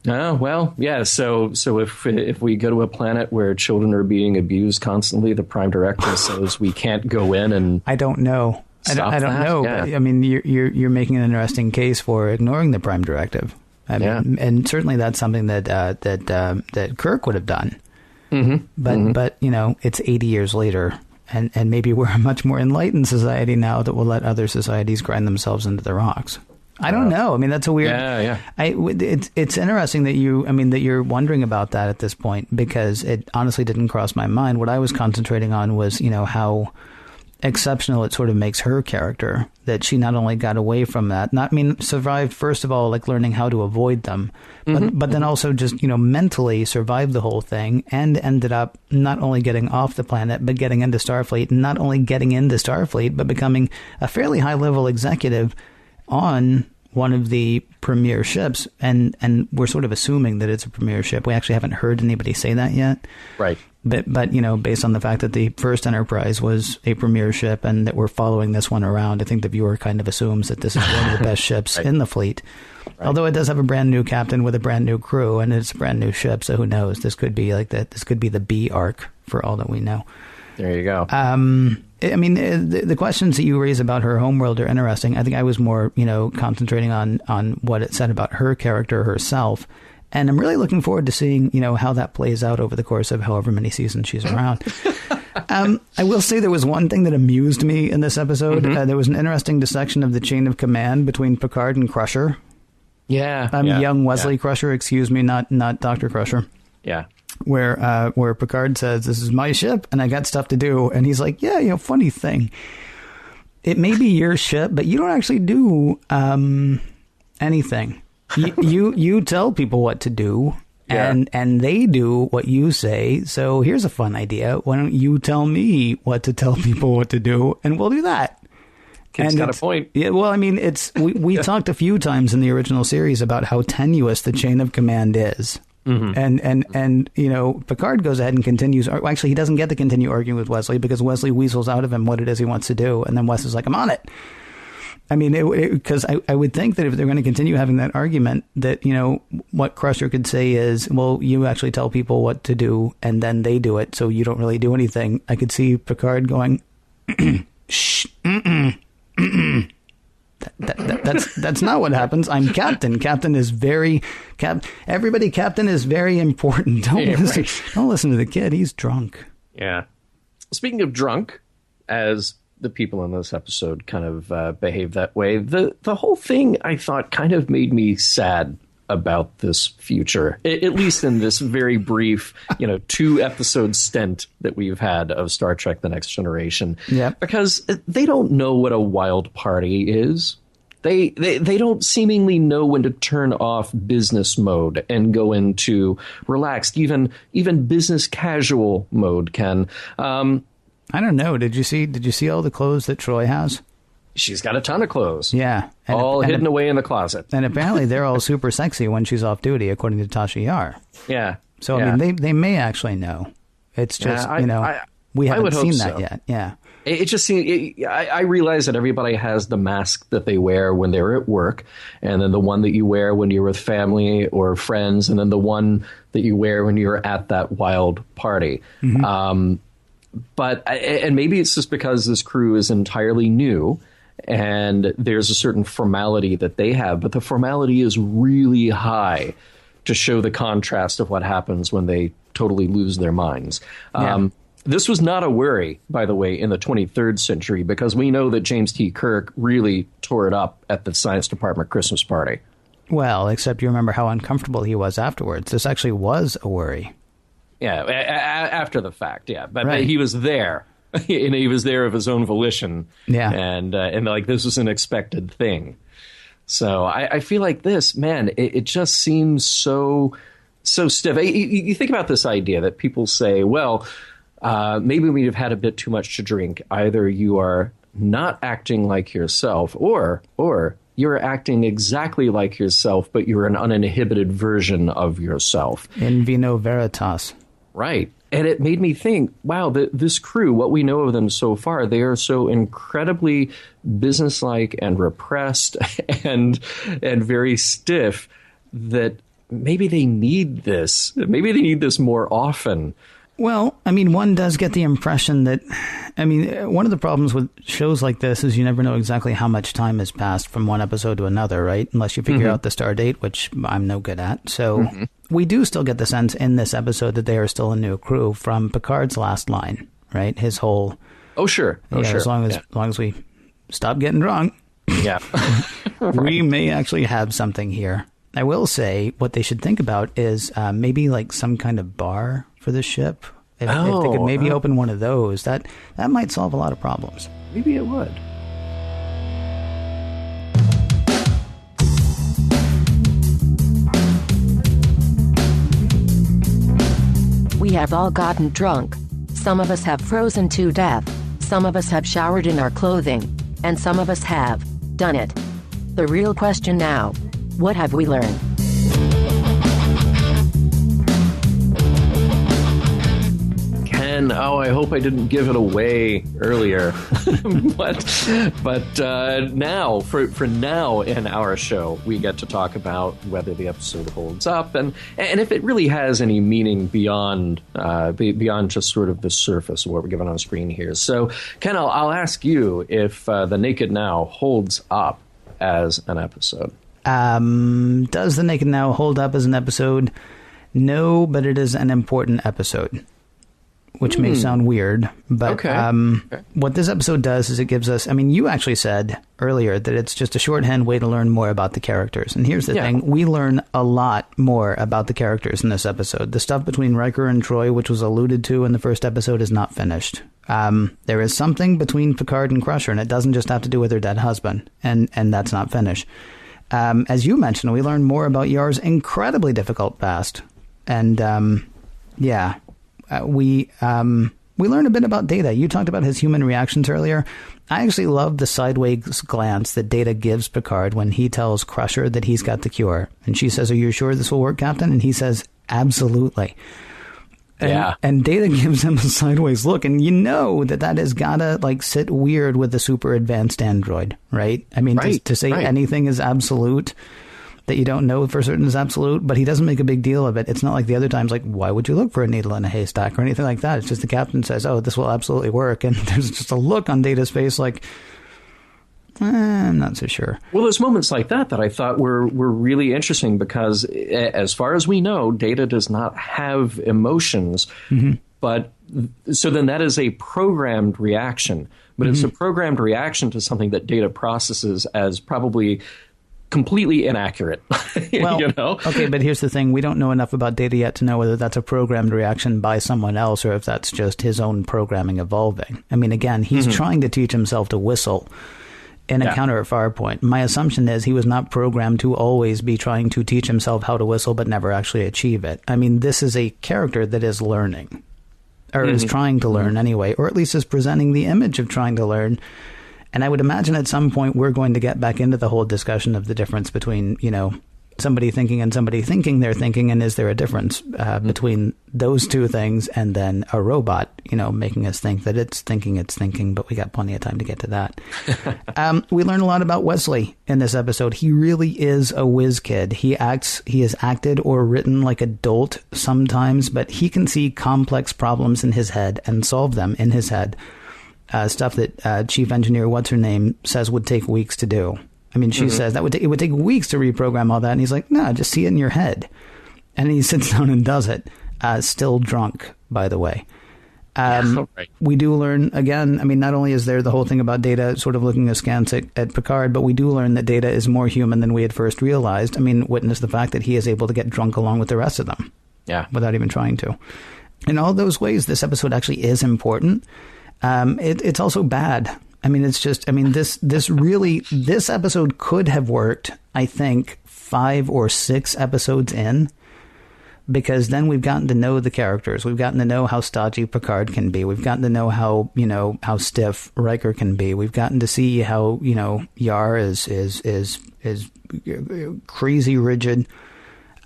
Well, yeah. So if we go to a planet where children are being abused constantly, the prime directive says we can't go in and. I don't know. I don't know. Yeah. But, I mean, you're making an interesting case for ignoring the prime directive. I mean, and certainly that's something that Kirk would have done. Mm-hmm. But you know, it's 80 years later. And maybe we're a much more enlightened society now that will let other societies grind themselves into the rocks. I don't know. I mean, that's a weird. Yeah. It's interesting that you're wondering about that at this point, because it honestly didn't cross my mind. What I was concentrating on was, you know, how exceptional it sort of makes her character, that she not only got away from that, survived, first of all, like learning how to avoid them, but then also just, you know, mentally survived the whole thing and ended up not only getting off the planet, but getting into Starfleet, and not only getting into Starfleet, but becoming a fairly high level executive on one of the premier ships. And we're sort of assuming that it's a premier ship. We actually haven't heard anybody say that yet. Right. But you know, based on the fact that the first Enterprise was a premier ship and that we're following this one around, I think the viewer kind of assumes that this is one of the best ships in the fleet. Right. Although it does have a brand new captain with a brand new crew, and it's a brand new ship, so who knows? This could be like that. This could be the B arc for all that we know. There you go. I mean, the questions that you raise about her homeworld are interesting. I think I was more, you know, concentrating on what it said about her character herself. And I'm really looking forward to seeing, you know, how that plays out over the course of however many seasons she's around. I will say there was one thing that amused me in this episode. There was an interesting dissection of the chain of command between Picard and Crusher. Young Wesley Crusher, excuse me, not Dr. Crusher. Yeah. Where Picard says, "This is my ship and I got stuff to do." And he's like, "Yeah, you know, funny thing. It may be your ship, but you don't actually do anything. You tell people what to do, and they do what you say. So here's a fun idea. Why don't you tell me what to tell people what to do, and we'll do that." Kid's got a point. Yeah, well, I mean, we talked a few times in the original series about how tenuous the chain of command is. And you know, Picard goes ahead and continues. Actually, he doesn't get to continue arguing with Wesley because Wesley weasels out of him what it is he wants to do, and then Wes is like, "I'm on it." I mean, because I would think that if they're going to continue having that argument, that, you know, what Crusher could say is, well, you actually tell people what to do and then they do it, so you don't really do anything. I could see Picard going, shh, That's not what happens. I'm captain. Captain is very everybody. Captain is very important. Don't listen to the kid. He's drunk. Yeah. Speaking of drunk, as the people in this episode kind of behave that way, the whole thing, I thought, kind of made me sad about this future, at least in this very brief, 2-episode stint that we've had of Star Trek: The Next Generation. Yeah. Because they don't know what a wild party is. They don't seemingly know when to turn off business mode and go into relaxed, even business casual mode, Ken. I don't know. Did you see all the clothes that Troy has? She's got a ton of clothes. Yeah. All hidden away in the closet. And apparently they're all super sexy when she's off duty, according to Tasha Yar. Yeah. So, I mean, they may actually know. It's just, we haven't seen that yet. Yeah. It just seems, I realize that everybody has the mask that they wear when they're at work, and then the one that you wear when you're with family or friends, and then the one that you wear when you're at that wild party. Mm-hmm. And maybe it's just because this crew is entirely new and there's a certain formality that they have, but the formality is really high to show the contrast of what happens when they totally lose their minds. Yeah. This was not a worry, by the way, in the 23rd century, because we know that James T. Kirk really tore it up at the science department Christmas party. Well, except you remember how uncomfortable he was afterwards. This actually was a worry. Yeah, after the fact, yeah. But right. He was there. And he was there of his own volition. Yeah. And like, this was an expected thing. So I feel like this, man, it just seems so stiff. You think about this idea that people say, well, maybe we've had a bit too much to drink. Either you are not acting like yourself or you're acting exactly like yourself, but you're an uninhibited version of yourself. In vino veritas. Right. And it made me think, wow, this crew, what we know of them so far, they are so incredibly businesslike and repressed and very stiff that maybe they need this. Maybe they need this more often. Well, I mean, one does get the impression that, I mean, one of the problems with shows like this is you never know exactly how much time has passed from one episode to another, right? Unless you figure out the star date, which I'm no good at. So we do still get the sense in this episode that they are still a new crew from Picard's last line, right? His whole... Oh, sure. Oh, sure. As long as we stop getting drunk, yeah, we may actually have something here. I will say what they should think about is maybe like some kind of bar for the ship. If they could maybe open one of those, that might solve a lot of problems. Maybe it would. We have all gotten drunk. Some of us have frozen to death. Some of us have showered in our clothing. And some of us have done it. The real question now, what have we learned? I hope I didn't give it away earlier. but now, for now in our show, we get to talk about whether the episode holds up and if it really has any meaning beyond just sort of the surface of what we're given on screen here. So, Ken, I'll ask you if The Naked Now holds up as an episode. Does The Naked Now hold up as an episode? No, but it is an important episode. Which may sound weird, but what this episode does is it gives us, I mean, you actually said earlier that it's just a shorthand way to learn more about the characters. And here's the thing. We learn a lot more about the characters in this episode. The stuff between Riker and Troy, which was alluded to in the first episode, is not finished. There is something between Picard and Crusher, and it doesn't just have to do with her dead husband, and that's not finished. As you mentioned, we learn more about Yar's incredibly difficult past. And, we learned a bit about Data. You talked about his human reactions earlier. I actually love the sideways glance that Data gives Picard when he tells Crusher that he's got the cure. And she says, "Are you sure this will work, Captain?" And he says, "Absolutely." And Data gives him a sideways look. And you know that has gotta sit weird with the super advanced android, right? I mean, to say anything is absolute that you don't know for certain is absolute, but he doesn't make a big deal of it. It's not like the other times, like, why would you look for a needle in a haystack or anything like that? It's just the captain says, "Oh, this will absolutely work." And there's just a look on Data's face like, I'm not so sure. Well, there's moments like that I thought were really interesting because as far as we know, Data does not have emotions, but so then that is a programmed reaction, but it's a programmed reaction to something that Data processes as probably completely inaccurate. Well, you know? Okay, but here's the thing. We don't know enough about Data yet to know whether that's a programmed reaction by someone else or if that's just his own programming evolving. I mean, again, he's trying to teach himself to whistle in a counter at Farpoint. My assumption is he was not programmed to always be trying to teach himself how to whistle but never actually achieve it. I mean, this is a character that is learning, or is trying to learn anyway, or at least is presenting the image of trying to learn. And I would imagine at some point we're going to get back into the whole discussion of the difference between, somebody thinking and somebody thinking they're thinking, and is there a difference between those two things and then a robot, making us think that it's thinking, but we got plenty of time to get to that. We learn a lot about Wesley in this episode. He really is a whiz kid. He has acted or written like a dolt sometimes, but he can see complex problems in his head and solve them in his head. Stuff that Chief Engineer What's-Her-Name says would take weeks to do. I mean, she says that it would take weeks to reprogram all that. And he's like, no, just see it in your head. And he sits down and does it. Still drunk, by the way. We do learn, again, I mean, not only is there the whole thing about Data sort of looking askance at Picard, but we do learn that Data is more human than we had first realized. I mean, witness the fact that he is able to get drunk along with the rest of them. Yeah. Without even trying to. In all those ways, this episode actually is important. It's also bad. I mean, it's just, this episode could have worked, I think, 5 or 6 episodes in, because then we've gotten to know the characters. We've gotten to know how stodgy Picard can be. We've gotten to know how stiff Riker can be. We've gotten to see how, Yar is crazy rigid.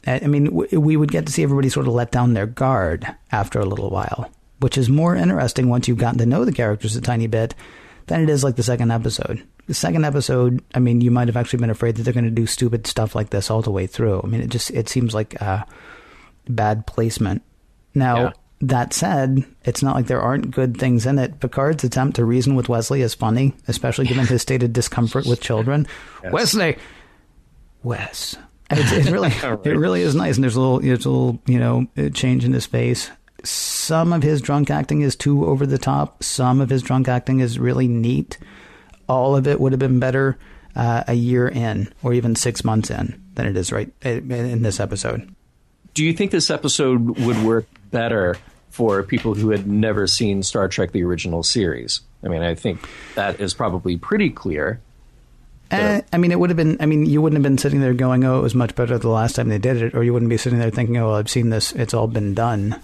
I mean, we would get to see everybody sort of let down their guard after a little while, which is more interesting once you've gotten to know the characters a tiny bit than it is like the second episode. The second episode, I mean, you might have actually been afraid that they're going to do stupid stuff like this all the way through. I mean, it seems like bad placement. Now, that said, it's not like there aren't good things in it. Picard's attempt to reason with Wesley is funny, especially given his stated discomfort with children. Yes. Wesley! Wes. It really, right. It really is nice. And there's a little, change in his face. Some of his drunk acting is too over the top. Some of his drunk acting is really neat. All of it would have been better a year in, or even 6 months in, than it is right in this episode. Do you think this episode would work better for people who had never seen Star Trek, the original series? I mean, I think that is probably pretty clear. I mean, it would have been, you wouldn't have been sitting there going, oh, it was much better the last time they did it, or you wouldn't be sitting there thinking, oh, well, I've seen this, it's all been done,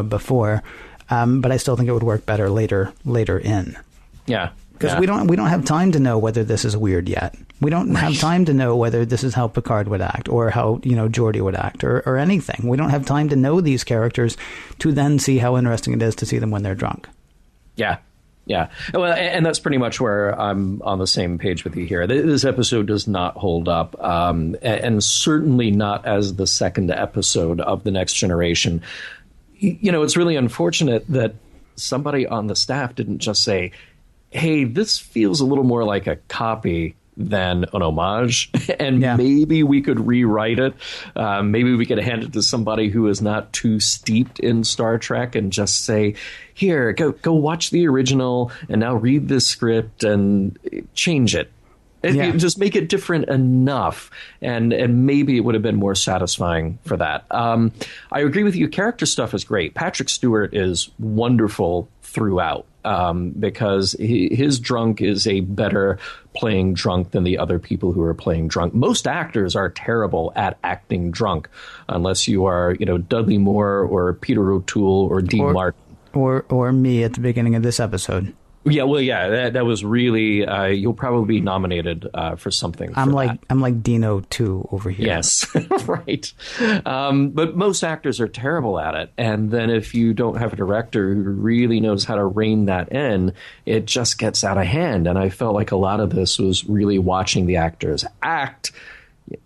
before. But I still think it would work better later in. Yeah. Because we don't have time to know whether this is weird yet. We don't have time to know whether this is how Picard would act, or how, Geordi would act, or anything. We don't have time to know these characters to then see how interesting it is to see them when they're drunk. Yeah. Yeah. Well, and that's pretty much where I'm on the same page with you here. This episode does not hold up, and certainly not as the second episode of The Next Generation. It's really unfortunate that somebody on the staff didn't just say, hey, this feels a little more like a copy than an homage, and maybe we could rewrite it. Maybe we could hand it to somebody who is not too steeped in Star Trek and just say, here, go watch the original and now read this script and change it. Just make it different enough, and maybe it would have been more satisfying for that. I agree with you. Character stuff is great. Patrick Stewart is wonderful throughout, because his drunk is a better playing drunk than the other people who are playing drunk. Most actors are terrible at acting drunk, unless you are, Dudley Moore or Peter O'Toole or Dean Martin. Or me at the beginning of this episode. Yeah, well, that was really. You'll probably be nominated for something. I'm like Dino 2 over here. Yes, right. But most actors are terrible at it, and then if you don't have a director who really knows how to rein that in, it just gets out of hand. And I felt like a lot of this was really watching the actors act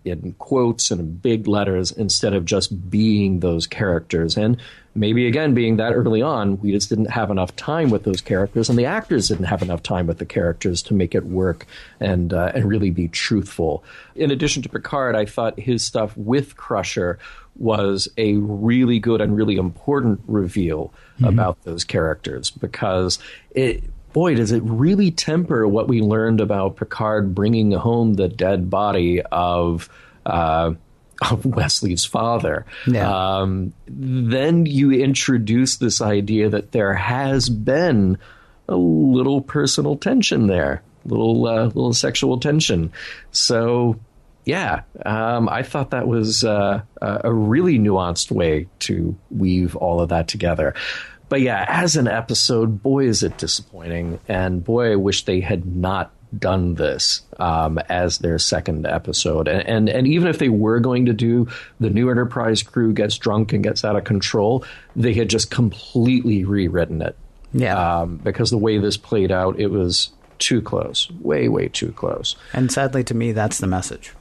in quotes and in big letters instead of just being those characters. And maybe, again, being that early on, we just didn't have enough time with those characters, and the actors didn't have enough time with the characters to make it work and really be truthful. In addition to Picard, I thought his stuff with Crusher was a really good and really important reveal about those characters, because boy, does it really temper what we learned about Picard bringing home the dead body of Wesley's father. Yeah. Then you introduce this idea that there has been a little personal tension there, little sexual tension. So, I thought that was a really nuanced way to weave all of that together. But as an episode, boy, is it disappointing. And boy, I wish they had not done this as their second episode. And even if they were going to do the new Enterprise crew gets drunk and gets out of control, they had just completely rewritten it. Yeah. Because the way this played out, it was too close, way, way too close. And sadly to me, that's the message.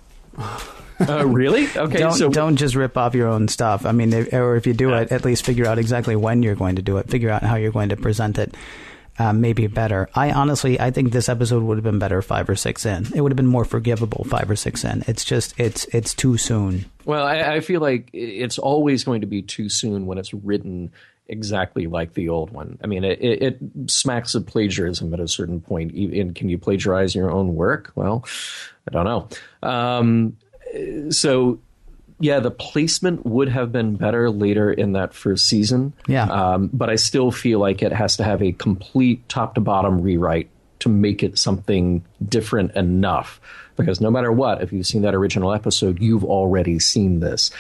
Really? Okay. Don't just rip off your own stuff. I mean, or if you do it, at least figure out exactly when you're going to do it. Figure out how you're going to present it. Maybe better. I think this episode would have been better 5 or 6 in. It would have been more forgivable 5 or 6 in. It's just it's too soon. Well, I feel like it's always going to be too soon when it's written exactly like the old one. I mean, it smacks of plagiarism at a certain point. And can you plagiarize your own work? Well, I don't know. The placement would have been better later in that first season. Yeah. But I still feel like it has to have a complete top to bottom rewrite to make it something different enough. Because no matter what, if you've seen that original episode, you've already seen this.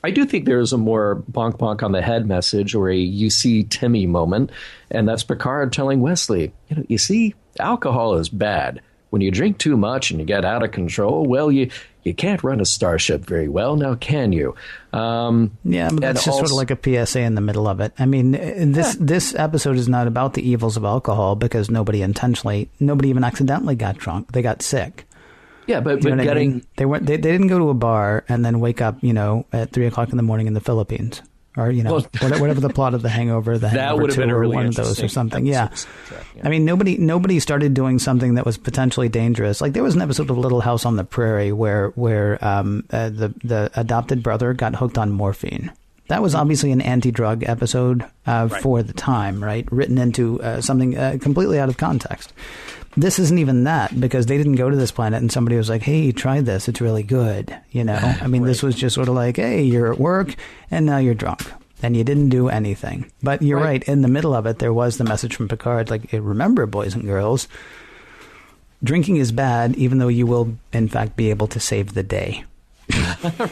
I do think there's a more bonk bonk on the head message or a you see Timmy moment. And that's Picard telling Wesley, you see, alcohol is bad. When you drink too much and you get out of control, well, you can't run a starship very well, now can you? Yeah, but that's just sort of like a PSA in the middle of it. I mean, this episode is not about the evils of alcohol because nobody even accidentally got drunk. They got sick. Yeah, but getting... I mean? They didn't go to a bar and then wake up, at 3 o'clock in the morning in the Philippines. Or, whatever the plot of The Hangover, that would have been a really one of those or something. Yeah. I mean, nobody started doing something that was potentially dangerous. Like there was an episode of Little House on the Prairie where the adopted brother got hooked on morphine. That was obviously an anti-drug episode for the time, right? Written into something completely out of context. This isn't even that because they didn't go to this planet and somebody was like, hey, try this. It's really good. I mean, This was just sort of like, hey, you're at work and now you're drunk and you didn't do anything. But you're right. In the middle of it, there was the message from Picard, like, remember, boys and girls, drinking is bad, even though you will, in fact, be able to save the day.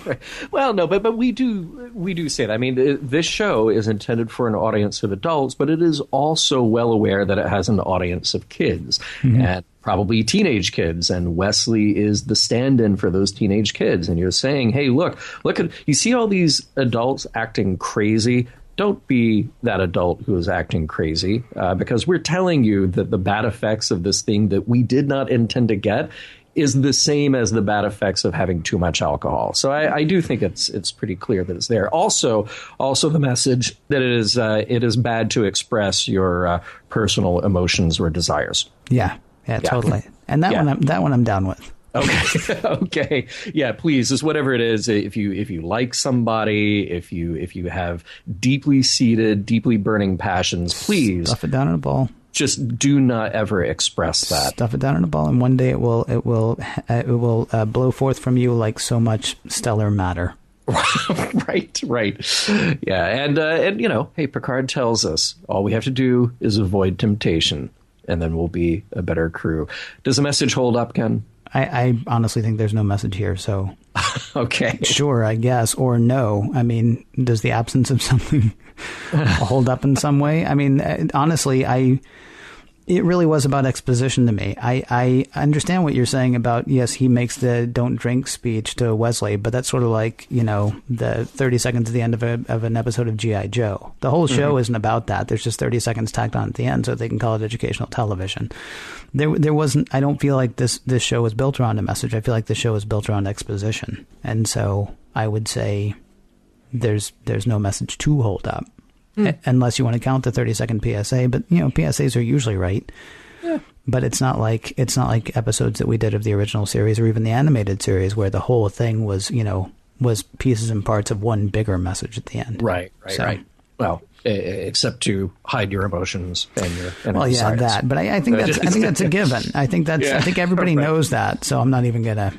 Right. Well, no, but we do say that. I mean, this show is intended for an audience of adults, but it is also well aware that it has an audience of kids and probably teenage kids. And Wesley is the stand-in for those teenage kids. And you're saying, hey, look at you see all these adults acting crazy. Don't be that adult who is acting crazy because we're telling you that the bad effects of this thing that we did not intend to get is the same as the bad effects of having too much alcohol. So I do think it's pretty clear that it's there. Also the message that it is bad to express your personal emotions or desires. Yeah, totally. And that one I'm down with. Okay. Okay. Yeah, please, just whatever it is, if you like somebody, if you have deeply seated, deeply burning passions, please stuff it down in a ball. Just do not ever express that. Stuff it down in a ball, and one day it will blow forth from you like so much stellar matter. Right. Yeah, and hey, Picard tells us all we have to do is avoid temptation, and then we'll be a better crew. Does the message hold up, Ken? I honestly think there's no message here, so okay, sure, I guess, or no. I mean, does the absence of something hold up in some way? I mean, honestly, it really was about exposition to me. I understand what you're saying about, yes, he makes the don't drink speech to Wesley, but that's sort of like, the 30 seconds at the end of an episode of G.I. Joe. The whole show isn't about that. There's just 30 seconds tacked on at the end so they can call it educational television. There wasn't, I don't feel like this show was built around a message. I feel like the show was built around exposition. And so I would say there's no message to hold up. Unless you want to count the 30-second PSA, but PSAs are usually right. Yeah. But it's not like episodes that we did of the original series or even the animated series where the whole thing was pieces and parts of one bigger message at the end. Right. Well, except to hide your emotions and your desires. That. But I think that's a given. I think everybody knows that. So I'm not even gonna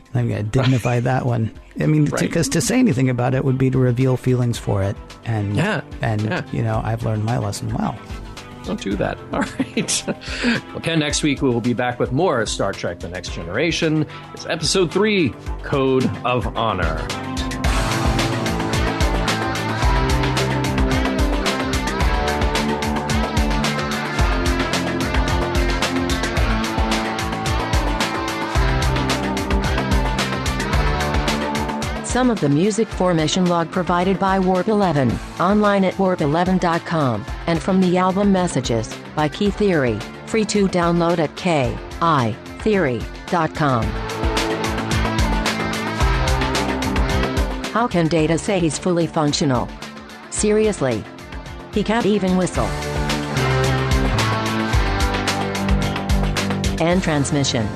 dignify that one. I mean, because to say anything about it would be to reveal feelings for it. And I've learned my lesson well. Don't do that. All right. Okay, next week we will be back with more Star Trek The Next Generation. It's episode 3, Code of Honor. Some of the music formation log provided by Warp 11, online at warp11.com, and from the album Messages, by Key Theory, free to download at kitheory.com. How can Data say he's fully functional? Seriously. He can't even whistle. End transmission.